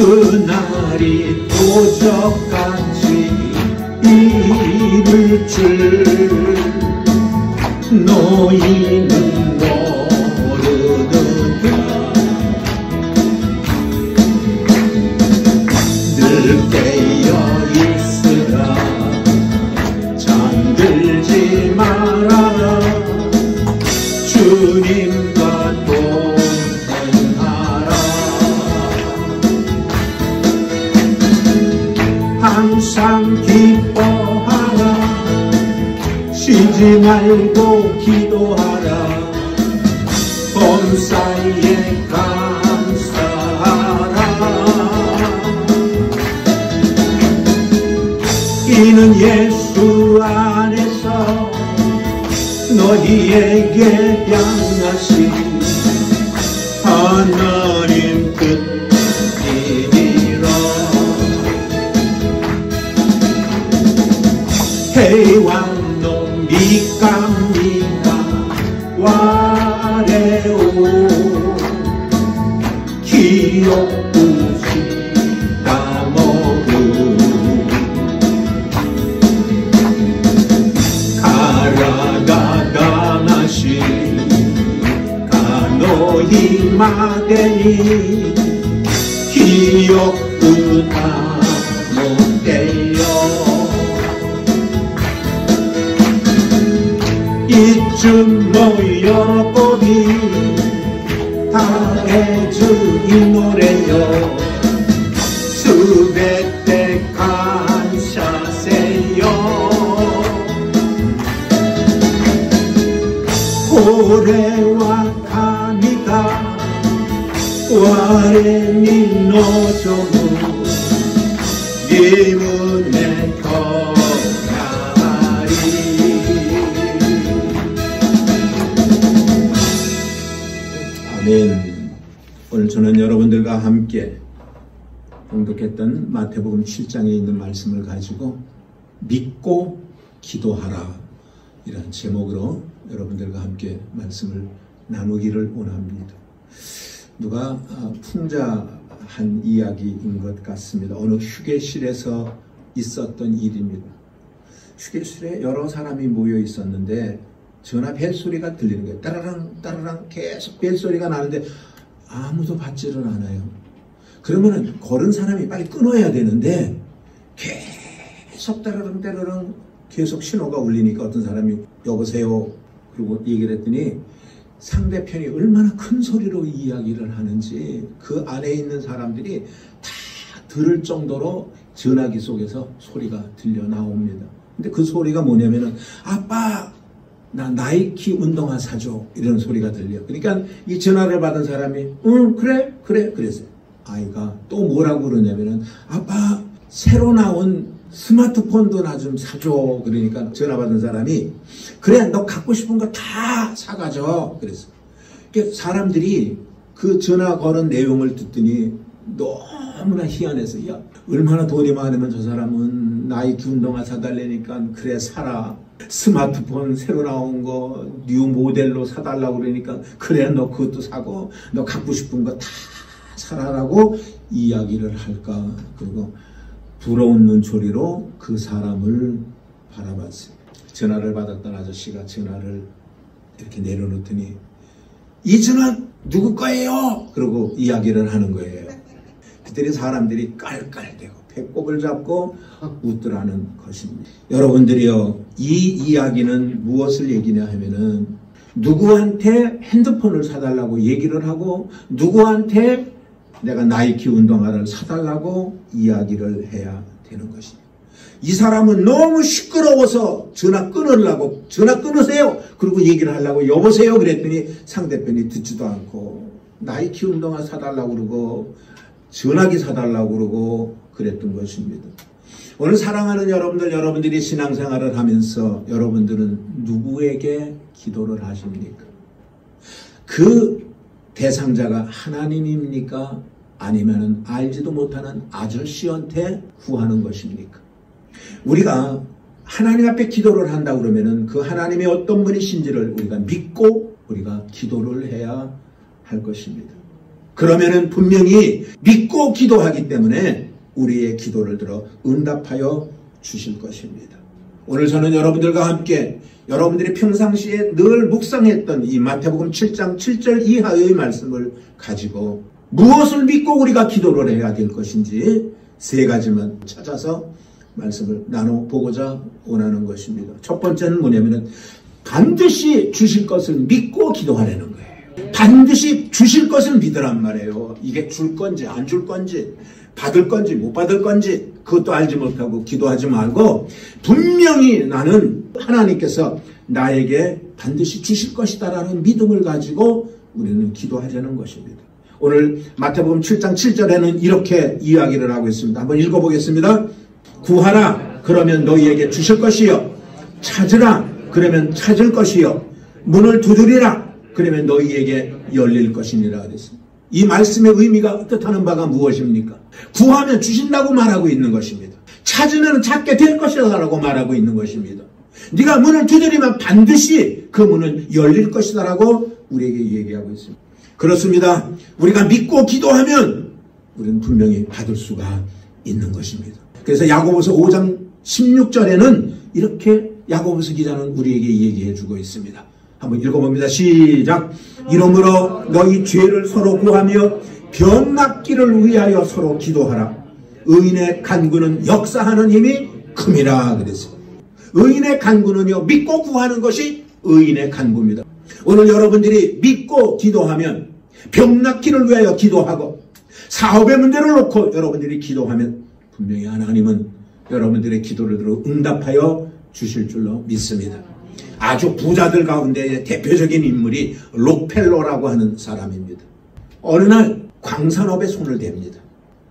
그날이 도적같이 이를 줄 너희는 모르느냐. 늘 깨어 있으라 잠들지 말아라. 주님과 동행하라. 항상 기뻐하라. 쉬지 말고 기도하라. 범사에 감사하라. 이는 예수 안에서 너희에게 향하신 하나님 뜻이니라. 해왕노 미까미까 와레오 기옥부시 다모구 가라가다나시 가노히 마데니 기옥부다 못돼요. 이쯤 모여 보니 다 해주이 노래요. 수백대 감사세요. 고래와 가미가 와레니 노조무 이문에 아멘. 오늘 저는 여러분들과 함께 봉독했던 마태복음 7장에 있는 말씀을 가지고 믿고 기도하라 이런 제목으로 여러분들과 함께 말씀을 나누기를 원합니다. 누가 풍자한 이야기인 것 같습니다. 어느 휴게실에서 있었던 일입니다. 휴게실에 여러 사람이 모여 있었는데 전화 벨소리가 들리는 거예요. 따라랑 따라랑 계속 벨소리가 나는데 아무도 받지를 않아요. 그러면은 걸은 사람이 빨리 끊어야 되는데 계속 따라랑 따라랑 계속 신호가 울리니까 어떤 사람이 여보세요 그리고 얘기를 했더니 상대편이 얼마나 큰 소리로 이야기를 하는지 그 안에 있는 사람들이 다 들을 정도로 전화기 속에서 소리가 들려 나옵니다. 근데 그 소리가 뭐냐면은 아빠 나 나이키 운동화 사줘 이런 소리가 들려. 그러니까 이 전화를 받은 사람이 응 그래 그랬어요. 아이가 또 뭐라고 그러냐면은 아빠 새로 나온 스마트폰도 나 좀 사줘. 그러니까 전화 받은 사람이 그래 너 갖고 싶은 거 다 사가져 그랬어. 그러니까 사람들이 그 전화 거는 내용을 듣더니 너무나 희한해서 야 얼마나 돈이 많으면 저 사람은 나이키 운동화 사달라니까 그래 사라. 스마트폰 새로 나온 거 뉴 모델로 사달라고 그러니까 그래 너 그것도 사고 너 갖고 싶은 거 다 사라라고 이야기를 할까. 그리고 부러운 눈초리로 그 사람을 바라봤어요. 전화를 받았던 아저씨가 전화를 이렇게 내려놓더니 이 전화 누구 거예요? 그러고 이야기를 하는 거예요. 그때는 사람들이 깔깔대고 배꼽을 잡고 웃더라는 것입니다. 여러분들이요, 이 이야기는 무엇을 얘기냐 하면은 누구한테 핸드폰을 사달라고 얘기를 하고 누구한테 내가 나이키 운동화를 사달라고 이야기를 해야 되는 것입니다. 이 사람은 너무 시끄러워서 전화 끊으려고 전화 끊으세요 그리고 얘기를 하려고 여보세요 그랬더니 상대편이 듣지도 않고 나이키 운동화 사달라고 그러고 전화기 사달라고 그러고 그랬던 것입니다. 오늘 사랑하는 여러분들, 여러분들이 신앙생활을 하면서 여러분들은 누구에게 기도를 하십니까? 그 대상자가 하나님입니까? 아니면 알지도 못하는 아저씨한테 구하는 것입니까? 우리가 하나님 앞에 기도를 한다 그러면은 그 하나님이 어떤 분이신지를 우리가 믿고 우리가 기도를 해야 할 것입니다. 그러면은 분명히 믿고 기도하기 때문에 우리의 기도를 들어 응답하여 주실 것입니다. 오늘 저는 여러분들과 함께 여러분들이 평상시에 늘 묵상했던 이 마태복음 7장 7절 이하의 말씀을 가지고 무엇을 믿고 우리가 기도를 해야 될 것인지 세 가지만 찾아서 말씀을 나눠보고자 원하는 것입니다. 첫 번째는 뭐냐면은 반드시 주실 것을 믿고 기도하라는 거예요. 반드시 주실 것을 믿으란 말이에요. 이게 줄 건지 안 줄 건지 받을 건지 못 받을 건지 그것도 알지 못하고 기도하지 말고 분명히 나는 하나님께서 나에게 반드시 주실 것이다라는 믿음을 가지고 우리는 기도하려는 것입니다. 오늘 마태복음 7장 7절에는 이렇게 이야기를 하고 있습니다. 한번 읽어보겠습니다. 구하라 그러면 너희에게 주실 것이요 찾으라 그러면 찾을 것이요 문을 두드리라 그러면 너희에게 열릴 것이니라 그랬습니다. 이 말씀의 의미가 뜻하는 바가 무엇입니까? 구하면 주신다고 말하고 있는 것입니다. 찾으면 찾게 될 것이다 라고 말하고 있는 것입니다. 네가 문을 두드리면 반드시 그 문은 열릴 것이다 라고 우리에게 얘기하고 있습니다. 그렇습니다. 우리가 믿고 기도하면 우리는 분명히 받을 수가 있는 것입니다. 그래서 야고보서 5장 16절에는 이렇게 야고보서 기자는 우리에게 얘기해 주고 있습니다. 한번 읽어봅니다. 시작. 이러므로 너희 죄를 서로 구하며 병 낫기를 위하여 서로 기도하라. 의인의 간구는 역사하는 힘이 큼이라 그랬어요. 의인의 간구는요 믿고 구하는 것이 의인의 간구입니다. 오늘 여러분들이 믿고 기도하면 병 낫기를 위하여 기도하고 사업의 문제를 놓고 여러분들이 기도하면 분명히 하나님은 여러분들의 기도를 들어 응답하여 주실 줄로 믿습니다. 아주 부자들 가운데 대표적인 인물이 록펠러라고 하는 사람입니다. 어느 날 광산업에 손을 댑니다.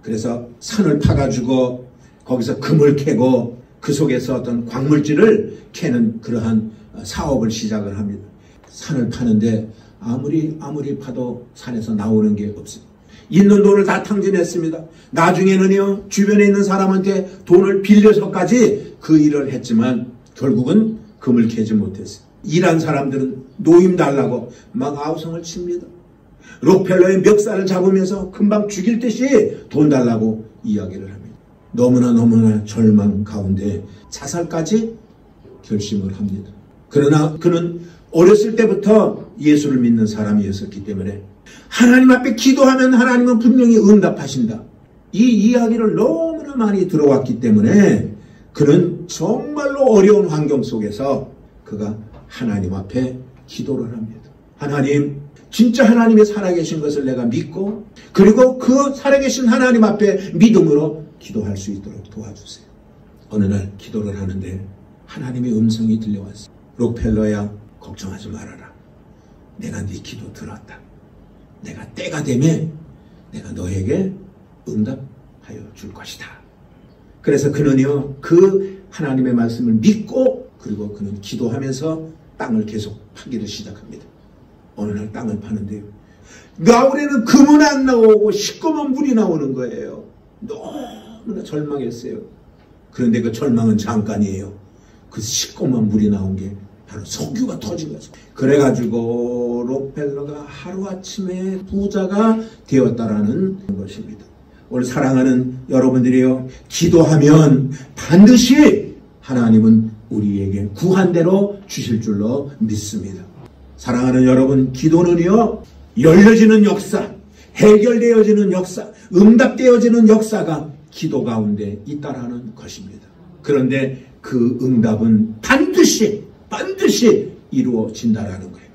그래서 산을 파가지고 거기서 금을 캐고 그 속에서 어떤 광물질을 캐는 그러한 사업을 시작을 합니다. 산을 파는데 아무리 파도 산에서 나오는 게 없습니다. 있는 돈을 다 탕진했습니다. 나중에는요 주변에 있는 사람한테 돈을 빌려서까지 그 일을 했지만 결국은 금을 캐지 못했어요. 일한 사람들은 노임 달라고 막 아우성을 칩니다. 록펠러의 멱살을 잡으면서 금방 죽일 듯이 돈 달라고 이야기를 합니다. 너무나 절망 가운데 자살까지 결심을 합니다. 그러나 그는 어렸을 때부터 예수를 믿는 사람이었기 때문에 하나님 앞에 기도하면 하나님은 분명히 응답하신다. 이 이야기를 너무나 많이 들어왔기 때문에 그는 정말로 어려운 환경 속에서 그가 하나님 앞에 기도를 합니다. 하나님, 진짜 하나님이 살아계신 것을 내가 믿고 그리고 그 살아계신 하나님 앞에 믿음으로 기도할 수 있도록 도와주세요. 어느 날 기도를 하는데 하나님의 음성이 들려왔어요. 록펠러야, 걱정하지 말아라. 내가 네 기도 들었다. 내가 때가 되면 내가 너에게 응답하여 줄 것이다. 그래서 그는요 그 하나님의 말씀을 믿고 그리고 그는 기도하면서 땅을 계속 파기를 시작합니다. 어느 날 땅을 파는데요 가을에는 금은 안 나오고 시꺼먼 물이 나오는 거예요. 너무나 절망했어요. 그런데 그 절망은 잠깐이에요. 그 시꺼먼 물이 나온 게 바로 석유가 터진 거죠. 그래가지고 록펠러가 하루아침에 부자가 되었다라는 것입니다. 오늘 사랑하는 여러분들이요, 기도하면 반드시 하나님은 우리에게 구한 대로 주실 줄로 믿습니다. 사랑하는 여러분, 기도는요 열려지는 역사, 해결되어지는 역사, 응답되어지는 역사가 기도 가운데 있다라는 것입니다. 그런데 그 응답은 반드시 이루어진다라는 거예요.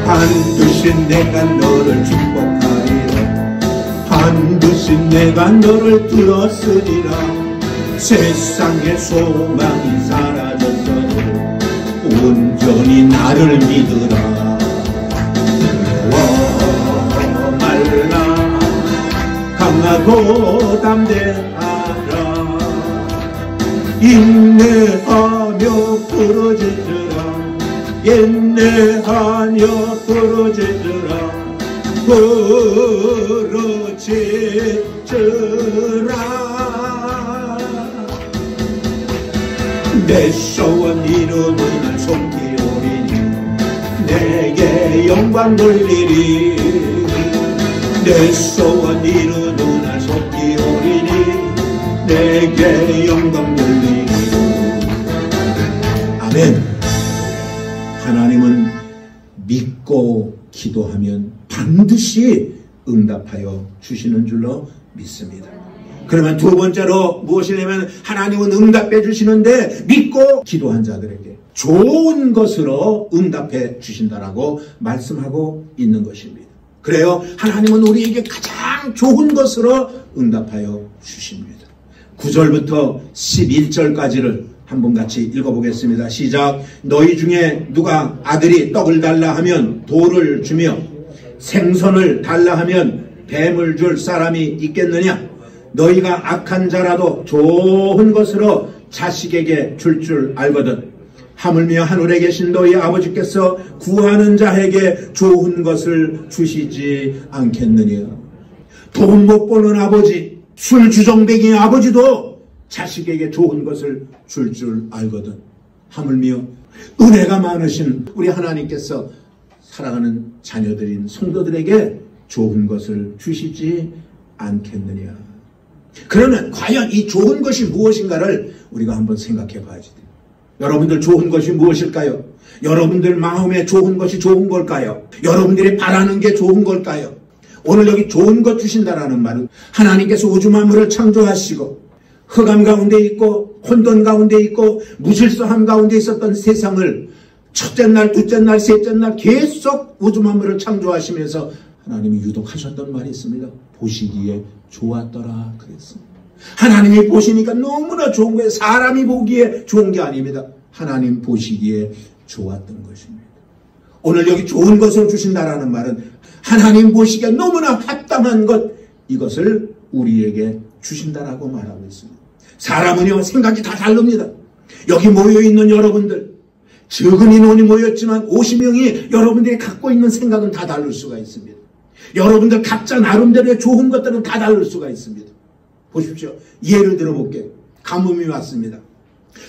반드시 내가 너를 축복하리라. 반드시 내가 너를 들었으리라. 세상의 소망이 사라졌어도 온전히 나를 믿으라. 말라 강하고 담대하라. 인내하며 부르짖으라. 인내하며 부르짖으라. 부르짖으라. 내 소원 이루는 날 손 기울이니 내게 영광 돌리리. 내 소원 이루는 날 손 기울이니 내게 영광 돌리리. 아멘. 하나님은 믿고 기도하면 반드시 응답하여 주시는 줄로 믿습니다. 그러면 두 번째로 무엇이냐면 하나님은 응답해 주시는데 믿고 기도한 자들에게 좋은 것으로 응답해 주신다라고 말씀하고 있는 것입니다. 그래요. 하나님은 우리에게 가장 좋은 것으로 응답하여 주십니다. 9절부터 11절까지를 한번 같이 읽어보겠습니다. 시작. 너희 중에 누가 아들이 떡을 달라 하면 돌을 주며 생선을 달라 하면 뱀을 줄 사람이 있겠느냐? 너희가 악한 자라도 좋은 것으로 자식에게 줄 알거든. 하물며 하늘에 계신 너희 아버지께서 구하는 자에게 좋은 것을 주시지 않겠느냐? 돈 못 버는 아버지, 술 주정뱅이 아버지도 자식에게 좋은 것을 줄 알거든. 하물며 은혜가 많으신 우리 하나님께서 사랑하는 자녀들인 성도들에게 좋은 것을 주시지 않겠느냐? 그러면 과연 이 좋은 것이 무엇인가를 우리가 한번 생각해 봐야지 돼요. 여러분들 좋은 것이 무엇일까요? 여러분들 마음에 좋은 것이 좋은 걸까요? 여러분들이 바라는 게 좋은 걸까요? 오늘 여기 좋은 것 주신다라는 말은 하나님께서 우주 만물을 창조하시고 흑암 가운데 있고 혼돈 가운데 있고 무질서함 가운데 있었던 세상을 첫째 날, 둘째 날, 셋째 날 계속 우주 만물을 창조하시면서 하나님이 유독하셨던 말이 있습니다. 보시기에 좋았더라 그랬습니다. 하나님이 보시니까 너무나 좋은 거예요. 사람이 보기에 좋은 게 아닙니다. 하나님 보시기에 좋았던 것입니다. 오늘 여기 좋은 것을 주신다라는 말은 하나님 보시기에 너무나 합당한 것, 이것을 우리에게 주신다라고 말하고 있습니다. 사람은요 생각이 다 다릅니다. 여기 모여있는 여러분들 적은 인원이 모였지만 50명이 여러분들이 갖고 있는 생각은 다 다를 수가 있습니다. 여러분들 각자 나름대로의 좋은 것들은 다 다를 수가 있습니다. 보십시오. 예를 들어볼게요. 가뭄이 왔습니다.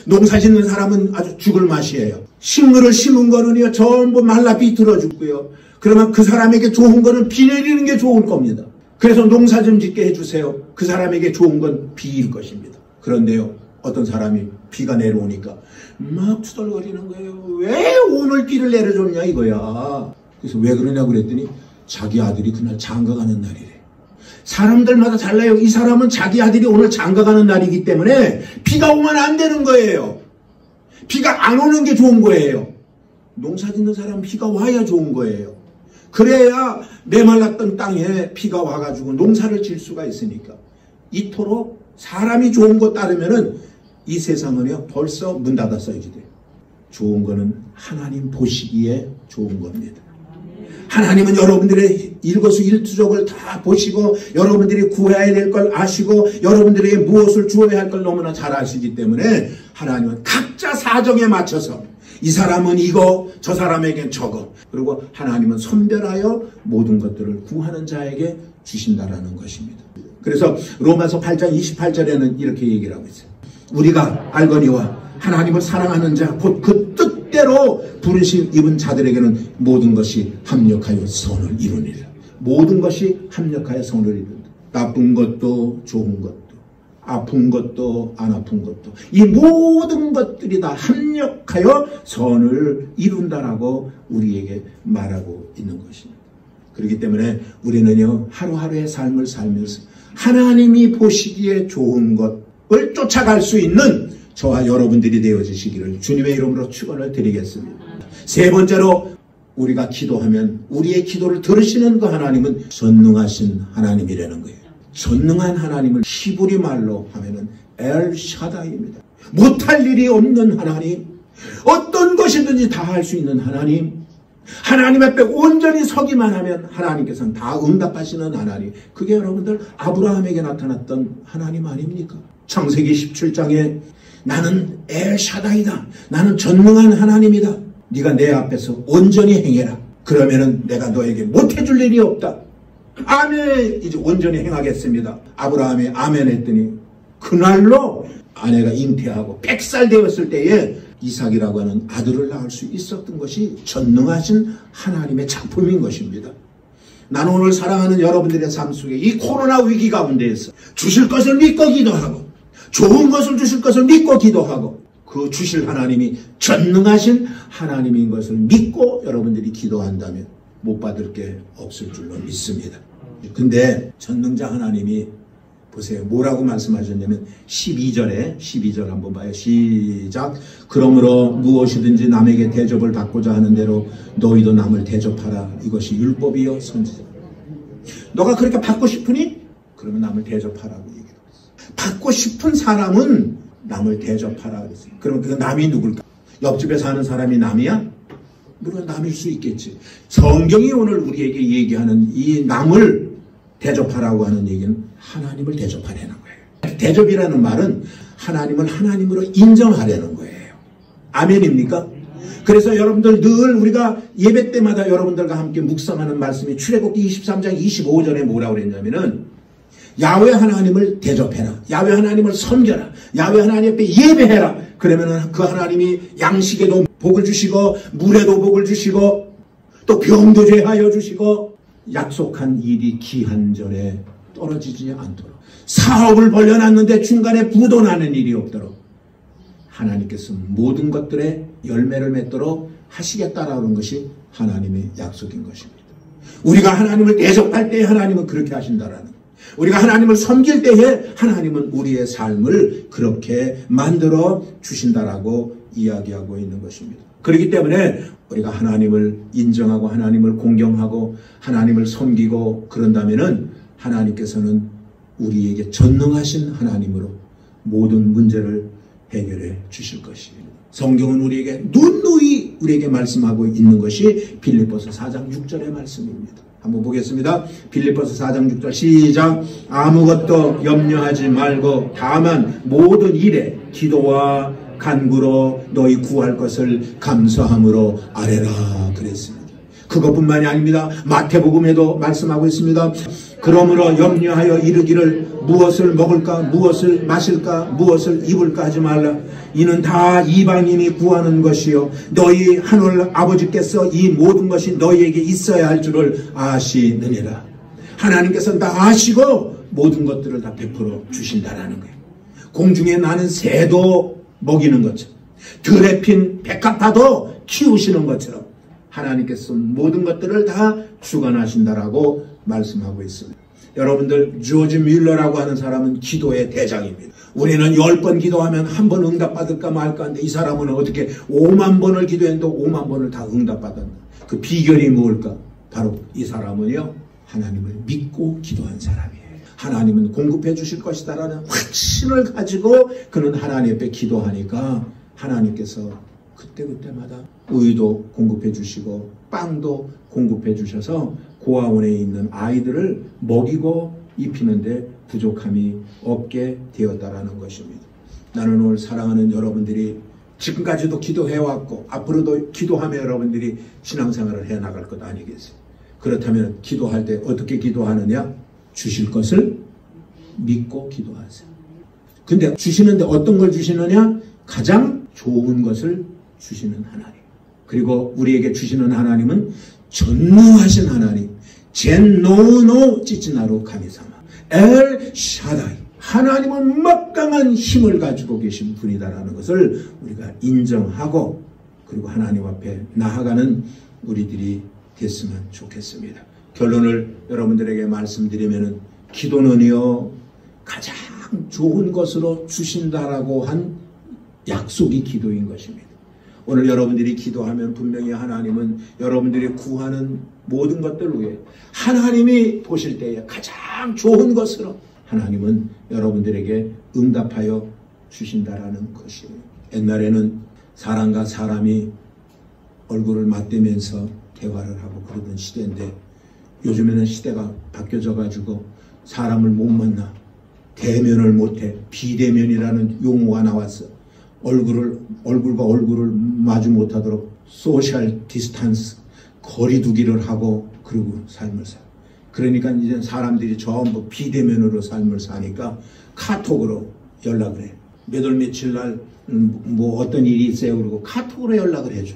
농사 짓는 사람은 아주 죽을 맛이에요. 식물을 심은 거는요 전부 말라 비틀어 죽고요. 그러면 그 사람에게 좋은 거는 비 내리는 게 좋을 겁니다. 그래서 농사 좀 짓게 해주세요. 그 사람에게 좋은 건 비일 것입니다. 그런데요 어떤 사람이 비가 내려오니까 막 투덜거리는 거예요. 왜 오늘 비를 내려줬냐 이거야. 그래서 왜 그러냐고 그랬더니 자기 아들이 그날 장가가는 날이래. 사람들마다 달라요. 이 사람은 자기 아들이 오늘 장가가는 날이기 때문에 비가 오면 안 되는 거예요. 비가 안 오는 게 좋은 거예요. 농사 짓는 사람은 비가 와야 좋은 거예요. 그래야 메말랐던 땅에 비가 와가지고 농사를 질 수가 있으니까. 이토록 사람이 좋은 거 따르면은 이 세상은요 벌써 문 닫았어야지 돼요. 좋은 거는 하나님 보시기에 좋은 겁니다. 하나님은 여러분들의 일거수일투족을 다 보시고 여러분들이 구해야 될 걸 아시고 여러분들에게 무엇을 주어야 할 걸 너무나 잘 아시기 때문에 하나님은 각자 사정에 맞춰서 이 사람은 이거, 저 사람에겐 저거. 그리고 하나님은 선별하여 모든 것들을 구하는 자에게 주신다라는 것입니다. 그래서 로마서 8장 28절에는 이렇게 얘기를 하고 있어요. 우리가 알거니와 하나님을 사랑하는 자 곧 그 뜻대로 부르심 입은 자들에게는 모든 것이 합력하여 선을 이루니라. 모든 것이 합력하여 선을 이룬다. 나쁜 것도 좋은 것도 아픈 것도 안 아픈 것도 이 모든 것들이 다 합력하여 선을 이룬다라고 우리에게 말하고 있는 것입니다. 그렇기 때문에 우리는요 하루하루의 삶을 살면서 하나님이 보시기에 좋은 것을 쫓아갈 수 있는 저와 여러분들이 되어주시기를 주님의 이름으로 축원을 드리겠습니다. 세 번째로 우리가 기도하면 우리의 기도를 들으시는 그 하나님은 전능하신 하나님이라는 거예요. 전능한 하나님을 히브리 말로 하면은 엘샤다이입니다. 못할 일이 없는 하나님, 어떤 것이든지 다 할 수 있는 하나님, 하나님 앞에 온전히 서기만 하면 하나님께서는 다 응답하시는 하나님. 그게 여러분들 아브라함에게 나타났던 하나님 아닙니까? 창세기 17장에 나는 엘샤다이다. 나는 전능한 하나님이다. 네가 내 앞에서 온전히 행해라. 그러면은 내가 너에게 못해줄 일이 없다. 아멘. 이제 온전히 행하겠습니다. 아브라함이 아멘 했더니 그날로 아내가 잉태하고 100살 되었을 때에 이삭이라고 하는 아들을 낳을 수 있었던 것이 전능하신 하나님의 작품인 것입니다. 나는 오늘 사랑하는 여러분들의 삶 속에 이 코로나 위기 가운데에서 주실 것을 믿고 기도하고 좋은 것을 주실 것을 믿고 기도하고 그 주실 하나님이 전능하신 하나님인 것을 믿고 여러분들이 기도한다면 못 받을 게 없을 줄로 믿습니다. 근데 전능자 하나님이 보세요. 뭐라고 말씀하셨냐면 12절 한번 봐요. 시작. 그러므로 무엇이든지 남에게 대접을 받고자 하는 대로 너희도 남을 대접하라. 이것이 율법이요 선지자. 너가 그렇게 받고 싶으니? 그러면 남을 대접하라고 얘기해요. 받고 싶은 사람은 남을 대접하라 그랬어요. 그럼 그 남이 누굴까? 옆집에 사는 사람이 남이야? 물론 남일 수 있겠지. 성경이 오늘 우리에게 얘기하는 이 남을 대접하라고 하는 얘기는 하나님을 대접하라는 거예요. 대접이라는 말은 하나님을 하나님으로 인정하려는 거예요. 아멘입니까? 그래서 여러분들 늘 우리가 예배 때마다 여러분들과 함께 묵상하는 말씀이 출애굽기 23장 25절에 뭐라고 그랬냐면은 야훼 하나님을 대접해라. 야훼 하나님을 섬겨라. 야훼 하나님 앞에 예배해라. 그러면은 그 하나님이 양식에도 복을 주시고 물에도 복을 주시고 또 병도 제하여 주시고 약속한 일이 기한 전에 떨어지지 않도록 사업을 벌려놨는데 중간에 부도 나는 일이 없도록 하나님께서 모든 것들에 열매를 맺도록 하시겠다라는 것이 하나님의 약속인 것입니다. 우리가 하나님을 대접할 때에 하나님은 그렇게 하신다라는 거예요. 우리가 하나님을 섬길 때에 하나님은 우리의 삶을 그렇게 만들어 주신다라고 이야기하고 있는 것입니다. 그렇기 때문에 우리가 하나님을 인정하고 하나님을 공경하고 하나님을 섬기고 그런다면은 하나님께서는 우리에게 전능하신 하나님으로 모든 문제를 해결해 주실 것입니다. 성경은 우리에게 누누이 우리에게 말씀하고 있는 것이 빌립보서 4장 6절의 말씀입니다. 한번 보겠습니다. 빌립보서 4장 6절 시작. 아무것도 염려하지 말고 다만 모든 일에 기도와 간구로 너희 구할 것을 감사함으로 아뢰라 그랬습니다. 그것뿐만이 아닙니다. 마태복음에도 말씀하고 있습니다. 그러므로 염려하여 이르기를 무엇을 먹을까 무엇을 마실까 무엇을 입을까 하지 말라. 이는 다 이방인이 구하는 것이요 너희 하늘 아버지께서 이 모든 것이 너희에게 있어야 할 줄을 아시느니라. 하나님께서는 다 아시고 모든 것들을 다 베풀어 주신다라는 거예요. 공중에 나는 새도 먹이는 것처럼 들에 핀 백합화도 키우시는 것처럼 하나님께서 모든 것들을 다 주관하신다라고 말씀하고 있습니다. 여러분들 조지 뮬러라고 하는 사람은 기도의 대장입니다. 우리는 10번 기도하면 한 번 응답받을까 말까 하는데 이 사람은 어떻게 5만 번을 기도했는데 5만 번을 다 응답받았나. 그 비결이 뭘까? 바로 이 사람은요 하나님을 믿고 기도한 사람이에요. 하나님은 공급해 주실 것이다라는 확신을 가지고 그는 하나님 앞에 기도하니까 하나님께서 그때마다 우유도 공급해 주시고 빵도 공급해 주셔서 고아원에 있는 아이들을 먹이고 입히는데 부족함이 없게 되었다라는 것입니다. 나는 오늘 사랑하는 여러분들이 지금까지도 기도해왔고 앞으로도 기도하며 여러분들이 신앙생활을 해나갈 것 아니겠어요? 그렇다면 기도할 때 어떻게 기도하느냐? 주실 것을 믿고 기도하세요. 근데 주시는데 어떤 걸 주시느냐? 가장 좋은 것을 주시는 하나님. 그리고 우리에게 주시는 하나님은 전능하신 하나님. 젠노노 찌찌나로 가미사마. 엘 샤다이. 하나님은 막강한 힘을 가지고 계신 분이다라는 것을 우리가 인정하고 그리고 하나님 앞에 나아가는 우리들이 됐으면 좋겠습니다. 결론을 여러분들에게 말씀드리면은 기도는요 가장 좋은 것으로 주신다라고 한 약속이 기도인 것입니다. 오늘 여러분들이 기도하면 분명히 하나님은 여러분들이 구하는 모든 것들 위해 하나님이 보실 때에 가장 좋은 것으로 하나님은 여러분들에게 응답하여 주신다라는 것이에요. 옛날에는 사람과 사람이 얼굴을 맞대면서 대화를 하고 그러던 시대인데 요즘에는 시대가 바뀌어져 가지고 사람을 못 만나 대면을 못해 비대면이라는 용어가 나왔어. 얼굴과 얼굴을 마주 못하도록 소셜 디스턴스 거리두기를 하고 그러고 삶을 살. 그러니까 이제 사람들이 전부 비대면으로 삶을 사니까 카톡으로 연락을 해. 몇 월 며칠 날 뭐 어떤 일이 있어요. 그리고 카톡으로 연락을 해줘.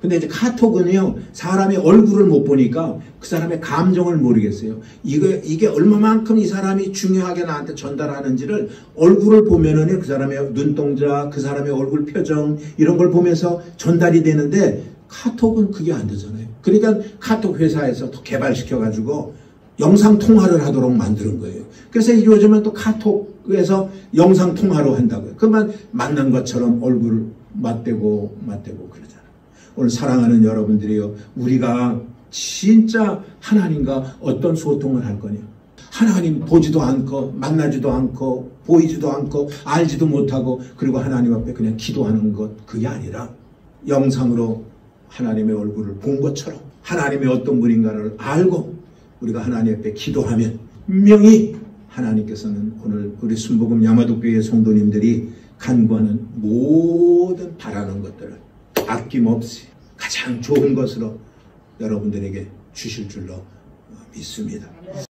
근데 이제 카톡은요, 사람의 얼굴을 못 보니까 그 사람의 감정을 모르겠어요. 이게 얼마만큼 이 사람이 중요하게 나한테 전달하는지를 얼굴을 보면은 그 사람의 눈동자, 그 사람의 얼굴 표정, 이런 걸 보면서 전달이 되는데 카톡은 그게 안 되잖아요. 그러니까 카톡 회사에서 더 개발시켜가지고 영상통화를 하도록 만드는 거예요. 그래서 요즘은 또 카톡에서 영상통화로 한다고요. 그만 만난 것처럼 얼굴을 맞대고 그러잖아요. 오늘 사랑하는 여러분들이요, 우리가 진짜 하나님과 어떤 소통을 할 거냐. 하나님 보지도 않고 만나지도 않고 보이지도 않고 알지도 못하고 그리고 하나님 앞에 그냥 기도하는 것, 그게 아니라 영상으로 하나님의 얼굴을 본 것처럼 하나님의 어떤 분인가를 알고 우리가 하나님 앞에 기도하면 분명히 하나님께서는 오늘 우리 순복음 야마도교회 성도님들이 간구하는 모든 바라는 것들을 아낌없이 가장 좋은 것으로 여러분들에게 주실 줄로 믿습니다.